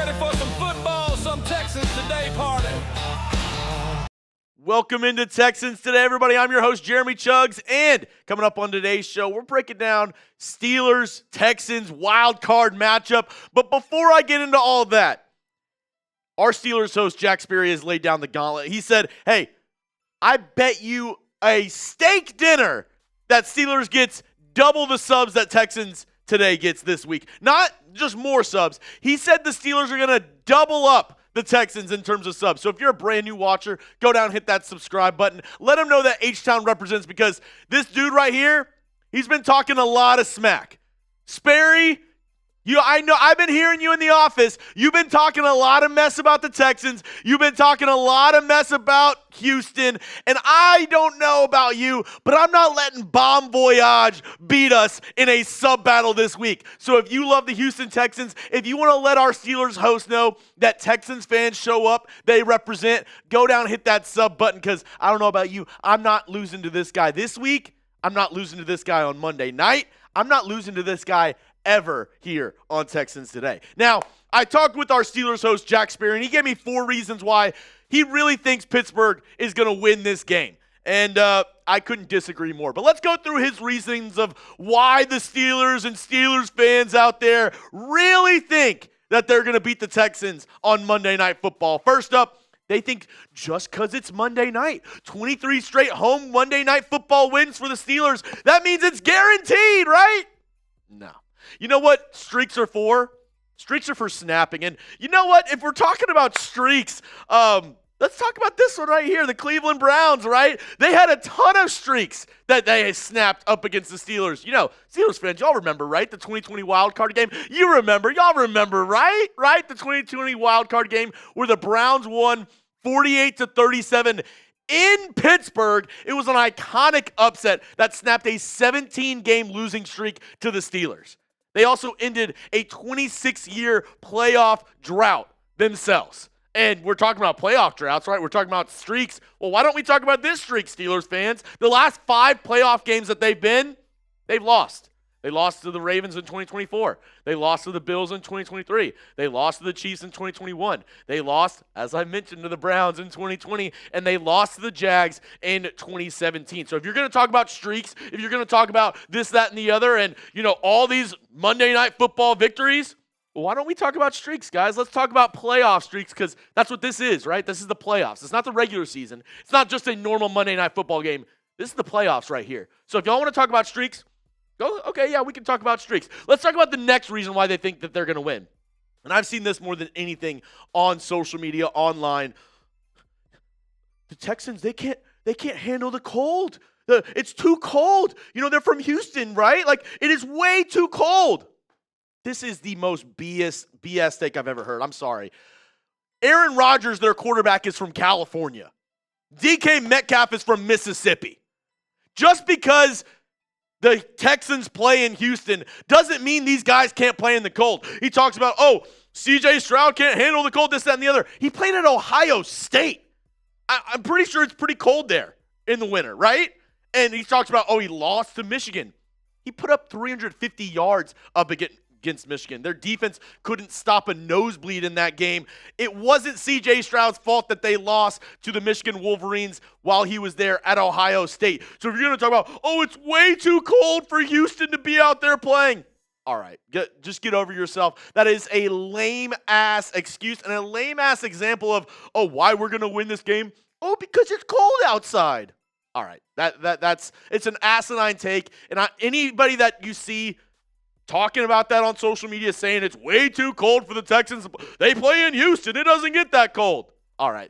ready for some football, some Texans Today party. Welcome into Texans Today, everybody. I'm your host, Jeremy Chuggs, and coming up on today's show, we're breaking down Steelers-Texans wild card matchup. But before I get into all of that, our Steelers host, Jack Sperry, has laid down the gauntlet. He said, hey, I bet you a steak dinner that Steelers gets double the subs that Texans Today gets this week. Not just more subs. He said the Steelers are going to double up the Texans in terms of subs. So if you're a brand new watcher, go down and hit that subscribe button. Let them know that H-Town represents, because this dude right here, he's been talking a lot of smack. Sperry, I know I've been hearing you in the office. You've been talking a lot of mess about the Texans. You've been talking a lot of mess about Houston. And I don't know about you, but I'm not letting Bon Voyage beat us in a sub battle this week. So if you love the Houston Texans, if you want to let our Steelers host know that Texans fans show up, they represent, go down and hit that sub button, because I don't know about you, I'm not losing to this guy this week. I'm not losing to this guy on Monday night. I'm not losing to this guy ever here on Texans Today. Now, I talked with our Steelers host, Jack Sperry, and he gave me 4 reasons why he really thinks Pittsburgh is going to win this game. And I couldn't disagree more. But let's go through his reasons of why the Steelers and Steelers fans out there really think that they're going to beat the Texans on Monday Night Football. First up, they think just because it's Monday night, 23 straight home Monday Night Football wins for the Steelers, that means it's guaranteed, right? No. You know what streaks are for? Streaks are for snapping. And you know what? If we're talking about streaks, let's talk about this one right here, the Cleveland Browns, right? They had a ton of streaks that they snapped up against the Steelers. You know, Steelers fans, y'all remember, right? The 2020 wildcard game. Y'all remember, right? Right? The 2020 wildcard game where the Browns won 48-37 in Pittsburgh. It was an iconic upset that snapped a 17-game losing streak to the Steelers. They also ended a 26-year playoff drought themselves. And we're talking about playoff droughts, right? We're talking about streaks. Well, why don't we talk about this streak, Steelers fans? The last 5 playoff games that they've lost. They lost to the Ravens in 2024. They lost to the Bills in 2023. They lost to the Chiefs in 2021. They lost, as I mentioned, to the Browns in 2020. And they lost to the Jags in 2017. So if you're going to talk about streaks, if you're going to talk about this, that, and the other, and, you know, all these Monday Night Football victories, well, why don't we talk about streaks, guys? Let's talk about playoff streaks, because that's what this is, right? This is the playoffs. It's not the regular season. It's not just a normal Monday Night Football game. This is the playoffs right here. So if y'all want to talk about streaks, okay, yeah, we can talk about streaks. Let's talk about the next reason why they think that they're going to win. And I've seen this more than anything on social media, online. The Texans, they can't handle the cold. It's too cold. You know, they're from Houston, right? Like, it is way too cold. This is the most BS take I've ever heard. I'm sorry. Aaron Rodgers, their quarterback, is from California. DK Metcalf is from Mississippi. Just because the Texans play in Houston doesn't mean these guys can't play in the cold. He talks about, CJ Stroud can't handle the cold, this, that, and the other. He played at Ohio State. I'm pretty sure it's pretty cold there in the winter, right? And he talks about, he lost to Michigan. He put up 350 yards up against Michigan. Their defense couldn't stop a nosebleed in that game. It wasn't CJ Stroud's fault that they lost to the Michigan Wolverines while he was there at Ohio State. So if you're going to talk about, it's way too cold for Houston to be out there playing. All right, just get over yourself. That is a lame-ass excuse and a lame-ass example of, why we're going to win this game? Because it's cold outside. All right, it's an asinine take. And anybody that you see talking about that on social media, saying it's way too cold for the Texans, they play in Houston, it doesn't get that cold. All right,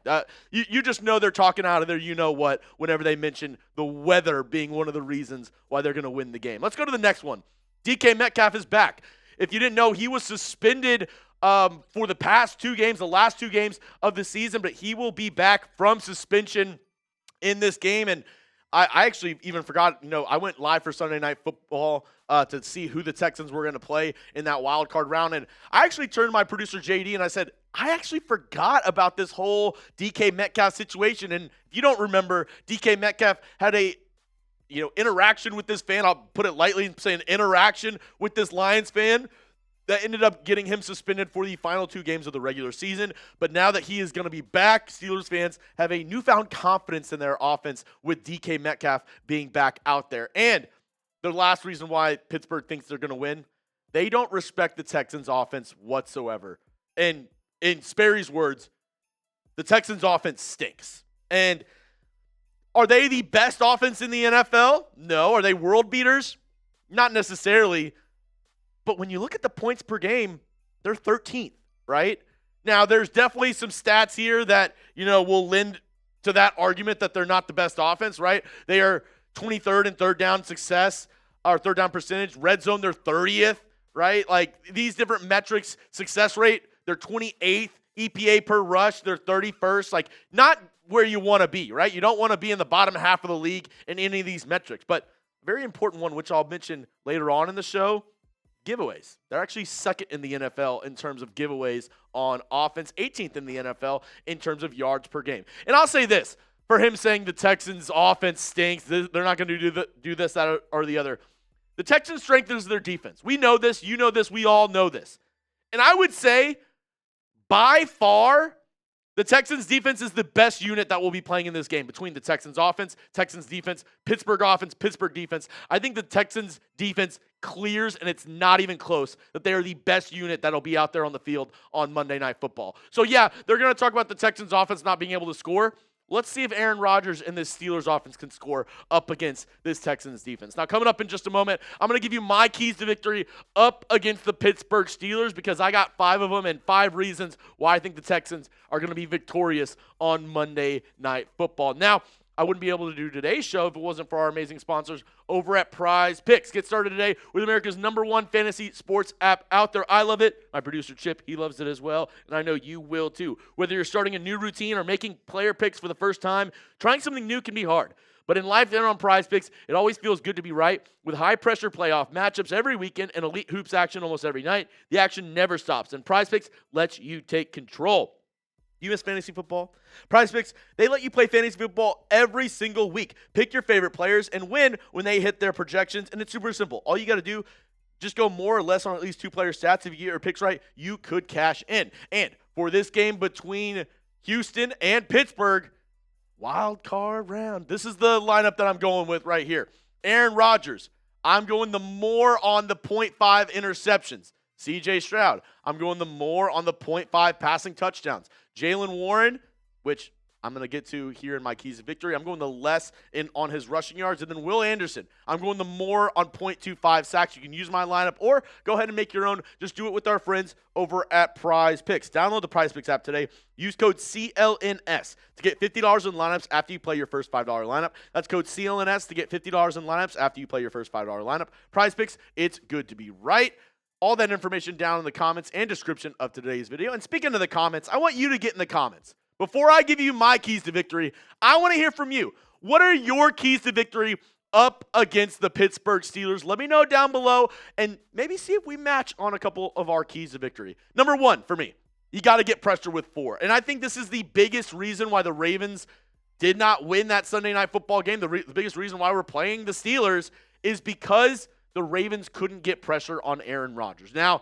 you just know they're talking out of their you-know-what whenever they mention the weather being one of the reasons why they're going to win the game. Let's go to the next one. DK Metcalf is back. If you didn't know, he was suspended for the past 2 games, the last 2 games of the season, but he will be back from suspension in this game. And I actually even forgot, I went live for Sunday Night Football to see who the Texans were going to play in that wild card round. And I actually turned to my producer, JD, and I said, I actually forgot about this whole DK Metcalf situation. And if you don't remember, DK Metcalf had a interaction with this fan. I'll put it lightly and say an interaction with this Lions fan that ended up getting him suspended for the final 2 games of the regular season. But now that he is going to be back, Steelers fans have a newfound confidence in their offense with DK Metcalf being back out there. And the last reason why Pittsburgh thinks they're going to win, they don't respect the Texans' offense whatsoever. And in Sperry's words, the Texans' offense stinks. And are they the best offense in the NFL? No. Are they world beaters? Not necessarily. But when you look at the points per game, they're 13th, right? Now, there's definitely some stats here that, will lend to that argument that they're not the best offense, right? They are 23rd in third down success, or third down percentage. Red zone, they're 30th, right? Like, these different metrics, success rate, they're 28th. EPA per rush, they're 31st. Like, not where you want to be, right? You don't want to be in the bottom half of the league in any of these metrics. But a very important one, which I'll mention later on in the show, giveaways. They're actually second in the NFL in terms of giveaways on offense, 18th in the NFL in terms of yards per game. And I'll say this, for him saying the Texans' offense stinks, they're not going to do this, that, or the other. The Texans' strength is their defense. We know this. You know this. We all know this. And I would say, by far, the Texans' defense is the best unit that will be playing in this game between the Texans' offense, Texans' defense, Pittsburgh offense, Pittsburgh defense. I think the Texans' defense clears, and it's not even close, that they are the best unit that'll be out there on the field on Monday Night Football. So, yeah, they're going to talk about the Texans' offense not being able to score. Let's see if Aaron Rodgers and this Steelers offense can score up against this Texans defense. Now, coming up in just a moment, I'm going to give you my keys to victory up against the Pittsburgh Steelers because I got 5 of them and 5 reasons why I think the Texans are going to be victorious on Monday Night Football. Now, I wouldn't be able to do today's show if it wasn't for our amazing sponsors over at PrizePicks. Get started today with America's #1 fantasy sports app out there. I love it. My producer, Chip, he loves it as well, and I know you will too. Whether you're starting a new routine or making player picks for the first time, trying something new can be hard. But in life and on PrizePicks, it always feels good to be right. With high-pressure playoff matchups every weekend and elite hoops action almost every night, the action never stops, and PrizePicks lets you take control. You miss fantasy football? PrizePicks, they let you play fantasy football every single week. Pick your favorite players and win when they hit their projections, and it's super simple. All you got to do, just go more or less on at least 2 player stats. If you get your picks right, you could cash in. And for this game between Houston and Pittsburgh, wild card round. This is the lineup that I'm going with right here. Aaron Rodgers, I'm going the more on the 0.5 interceptions. CJ Stroud, I'm going the more on the 0.5 passing touchdowns. Jaylen Warren, which I'm going to get to here in my keys to victory, I'm going the less on his rushing yards. And then Will Anderson, I'm going the more on 0.25 sacks. You can use my lineup or go ahead and make your own. Just do it with our friends over at PrizePicks. Download the PrizePicks app today. Use code CLNS to get $50 in lineups after you play your first $5 lineup. That's code CLNS to get $50 in lineups after you play your first $5 lineup. PrizePicks, it's good to be right. All that information down in the comments and description of today's video. And speaking of the comments, I want you to get in the comments. Before I give you my keys to victory, I want to hear from you. What are your keys to victory up against the Pittsburgh Steelers? Let me know down below and maybe see if we match on a couple of our keys to victory. Number 1 for me, you got to get pressure with 4. And I think this is the biggest reason why the Ravens did not win that Sunday Night Football game. The biggest reason why we're playing the Steelers is because the Ravens couldn't get pressure on Aaron Rodgers. Now,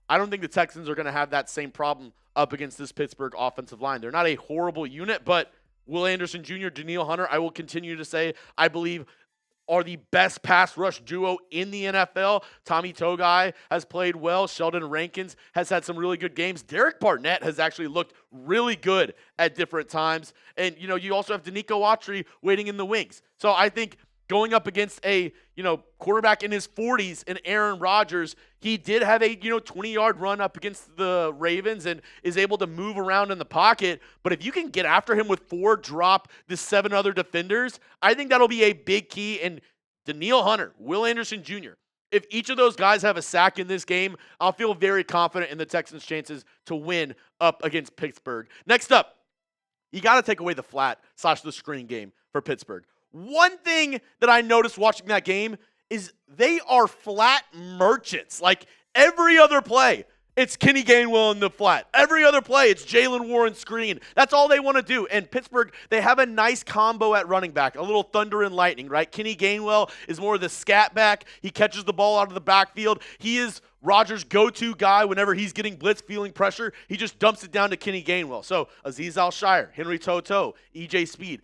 I don't think the Texans are going to have that same problem up against this Pittsburgh offensive line. They're not a horrible unit, but Will Anderson Jr., Danielle Hunter, I will continue to say, I believe, are the best pass rush duo in the NFL. Tommy Togai has played well. Sheldon Rankins has had some really good games. Derek Barnett has actually looked really good at different times. And, you also have Danico Autry waiting in the wings. So I think going up against a, quarterback in his 40s and Aaron Rodgers, he did have a, 20-yard run up against the Ravens and is able to move around in the pocket. But if you can get after him with 4, drop the 7 other defenders, I think that'll be a big key. And Danielle Hunter, Will Anderson Jr., if each of those guys have a sack in this game, I'll feel very confident in the Texans' chances to win up against Pittsburgh. Next up, you got to take away the flat/the screen game for Pittsburgh. One thing that I noticed watching that game is they are flat merchants. Like every other play, it's Kenny Gainwell in the flat. Every other play, it's Jaylen Warren screen. That's all they want to do. And Pittsburgh, they have a nice combo at running back, a little thunder and lightning, right? Kenny Gainwell is more of the scat back. He catches the ball out of the backfield. He is Rodgers' go-to guy whenever he's getting blitz, feeling pressure, he just dumps it down to Kenny Gainwell. So Azeez Al-Shire, Henry To'o, EJ Speed,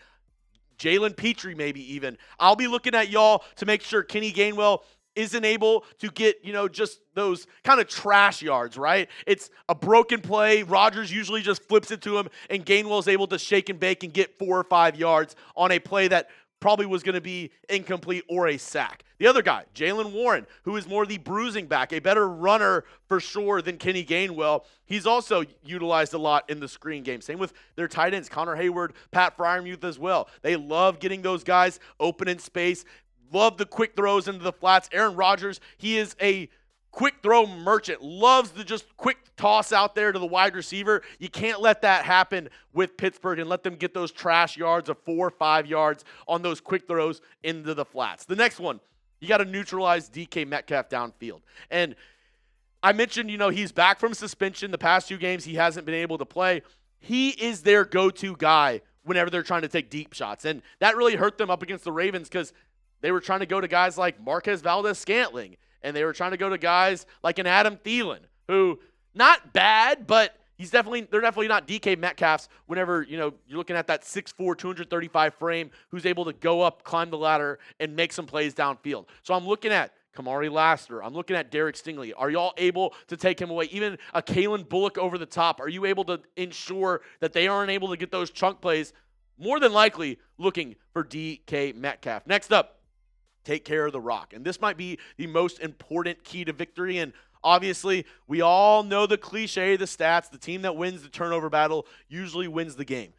Jalen Petrie maybe even. I'll be looking at y'all to make sure Kenny Gainwell isn't able to get, just those kind of trash yards, right? It's a broken play. Rodgers usually just flips it to him, and Gainwell's able to shake and bake and get 4 or 5 yards on a play that probably was going to be incomplete or a sack. The other guy, Jaylen Warren, who is more the bruising back, a better runner for sure than Kenny Gainwell. He's also utilized a lot in the screen game. Same with their tight ends, Connor Hayward, Pat Freiermuth as well. They love getting those guys open in space, love the quick throws into the flats. Aaron Rodgers, he is a quick throw merchant, loves the just quick toss out there to the wide receiver. You can't let that happen with Pittsburgh and let them get those trash yards of 4 or 5 yards on those quick throws into the flats. The next one, you got to neutralize DK Metcalf downfield. And I mentioned, he's back from suspension. The past 2 games, he hasn't been able to play. He is their go-to guy whenever they're trying to take deep shots. And that really hurt them up against the Ravens because they were trying to go to guys like Marquez Valdes-Scantling. And they were trying to go to guys like an Adam Thielen, who not bad, but they're definitely not DK Metcalfs whenever, you're looking at that 6'4", 235 frame who's able to go up, climb the ladder, and make some plays downfield. So I'm looking at Kamari Lassiter. I'm looking at Derek Stingley. Are y'all able to take him away? Even a Kalen Bullock over the top. Are you able to ensure that they aren't able to get those chunk plays? More than likely looking for DK Metcalf. Next up, take care of the rock. And this might be the most important key to victory. And obviously, we all know the cliche, the stats. The team that wins the turnover battle usually wins the game.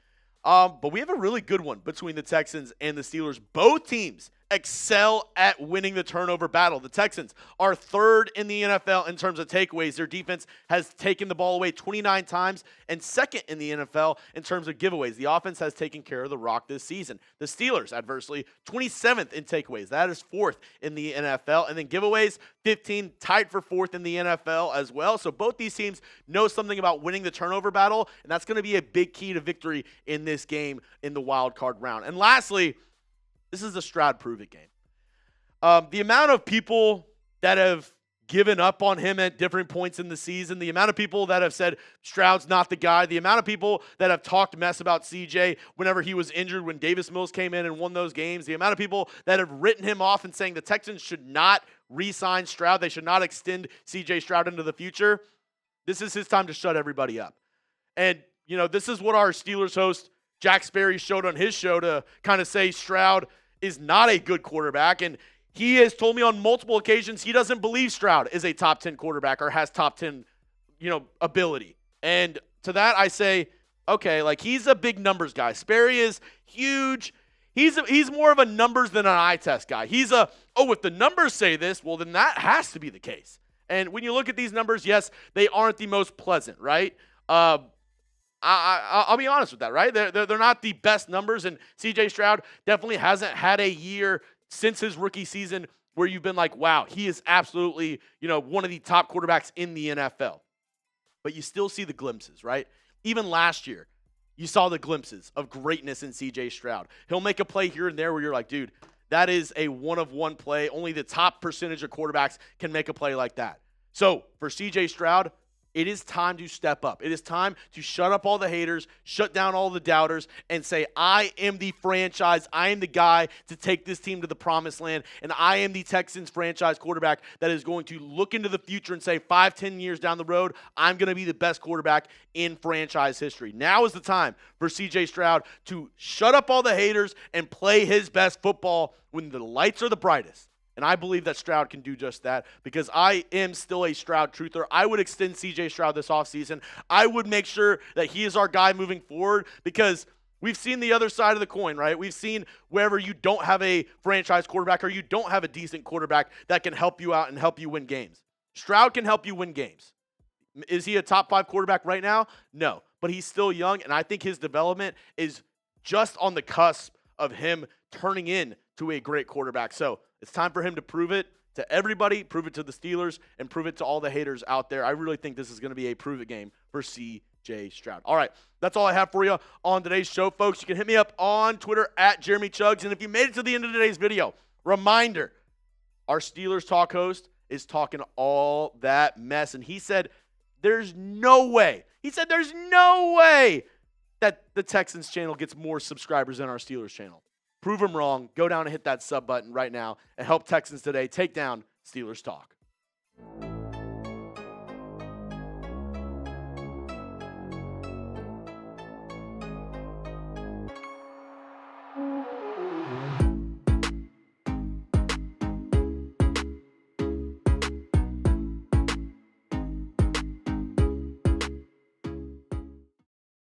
But we have a really good one between the Texans and the Steelers. Both teams excel at winning the turnover battle. The Texans are 3rd in the NFL in terms of takeaways. Their defense has taken the ball away 29 times and 2nd in the NFL in terms of giveaways. The offense has taken care of the rock this season. The Steelers, adversely, 27th in takeaways. That is 4th in the NFL. And then giveaways, 15, tied for 4th in the NFL as well. So both these teams know something about winning the turnover battle, and that's going to be a big key to victory in this game in the wild card round. And lastly, this is a Stroud prove-it game. The amount of people that have given up on him at different points in the season, the amount of people that have said Stroud's not the guy, the amount of people that have talked mess about CJ whenever he was injured when Davis Mills came in and won those games, the amount of people that have written him off and saying the Texans should not re-sign Stroud, they should not extend CJ Stroud into the future, this is his time to shut everybody up. And, this is what our Steelers host, Jack Sperry, showed on his show to kind of say Stroud is not a good quarterback, and he has told me on multiple occasions he doesn't believe Stroud is a top 10 quarterback or has top 10, ability. And to that I say, okay, he's a big numbers guy. Sperry is huge. He's more of a numbers than an eye test guy. He's if the numbers say this, well, then that has to be the case. And when you look at these numbers, yes, they aren't the most pleasant, right? I'll be honest with that, right? They're not the best numbers, and C.J. Stroud definitely hasn't had a year since his rookie season where you've been like, wow, he is absolutely, one of the top quarterbacks in the NFL. But you still see the glimpses, right? Even last year, you saw the glimpses of greatness in C.J. Stroud. He'll make a play here and there where you're like, dude, that is a one-of-one play. Only the top percentage of quarterbacks can make a play like that. So for C.J. Stroud, it is time to step up. It is time to shut up all the haters, shut down all the doubters, and say, I am the franchise. I am the guy to take this team to the promised land, and I am the Texans franchise quarterback that is going to look into the future and say 5-10 years down the road, I'm going to be the best quarterback in franchise history. Now is the time for C.J. Stroud to shut up all the haters and play his best football when the lights are the brightest. And I believe that Stroud can do just that because I am still a Stroud truther. I would extend C.J. Stroud this offseason. I would make sure that he is our guy moving forward because we've seen the other side of the coin, right? We've seen wherever you don't have a franchise quarterback or you don't have a decent quarterback that can help you out and help you win games. Stroud can help you win games. Is he a top 5 quarterback right now? No, but he's still young, and I think his development is just on the cusp of him turning into a great quarterback. So it's time for him to prove it to everybody, prove it to the Steelers, and prove it to all the haters out there. I really think this is going to be a prove-it game for C.J. Stroud. All right, that's all I have for you on today's show, folks. You can hit me up on Twitter at Jeremy Chugs. And if you made it to the end of today's video, reminder, our Steelers Talk host is talking all that mess. And he said, there's no way. He said, there's no way that the Texans channel gets more subscribers than our Steelers channel. Prove him wrong. Go down and hit that sub button right now and help Texans today take down Steelers Talk.